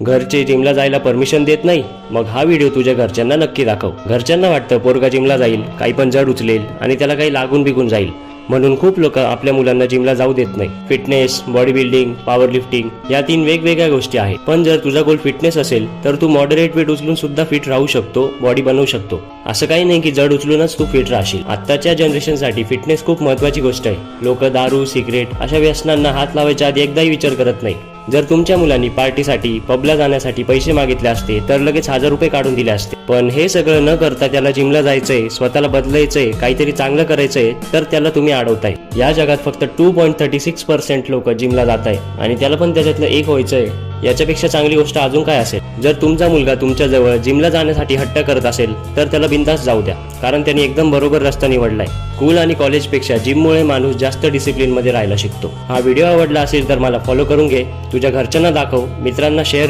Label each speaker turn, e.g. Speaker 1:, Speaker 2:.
Speaker 1: घरचे जिमला जायला परमिशन देत नाही, मग हा व्हिडिओ तुझ्या घरच्यांना नक्की दाखव. घरच्यांना वाटतं पोरगा जिमला जाईल, काही पण जड उचलेल आणि त्याला काही लागून बिगून जाईल, म्हणून खूप लोक आपल्या मुलांना जिमला जाऊ देत नाही. Fitness, body building, power lifting या 3 वेगवेगळ्या गोष्टी आहेत. पण जर तुझा गोल फिटनेस असेल तर तू मॉडरेट वेट उचलून सुद्धा फिट राहू शकतो, बॉडी बनवू शकतो. असं काही नाही की जड उचलूनच तू फिट राहशील. आत्ताच्या जनरेशनसाठी फिटनेस खूप महत्त्वाची गोष्ट आहे. लोक दारू, सिगरेट अशा व्यसनांना हात लावायच्या आधी एकदाही विचार करत नाही. जर तुमच्या मुलांनी पार्टीसाठी, पबला जाण्यासाठी पैसे मागितले असते तर लगेच 1000 रुपये काढून दिले असते. पण हे सगळं न करता त्याला जिमला जायचंय, स्वतःला बदलायचंय, काहीतरी चांगलं करायचंय, तर त्याला तुम्ही अडवताय. या जगात फक्त 2.36% लोक जिमला जात आहे आणि त्याला पण त्याच्यातलं एक व्हायचंय. याच्यापेक्षा चांगली गोष्ट अजून काय असेल? जर तुमचा मुलगा तुमच्या जवळ जिमला जाण्यासाठी हट्ट करत असेल तर त्याला बिनधास्त जाऊ द्या, कारण त्याने एकदम बरोबर रस्ता निवडलाय. स्कूल आणि कॉलेजपेक्षा जिममुळे माणूस जास्त डिसिप्लिन मध्ये राहायला शिकतो. हा व्हिडिओ आवडला असेल तर मला फॉलो करून घे, तुझ्या घरच्यांना दाखव, मित्रांना शेअर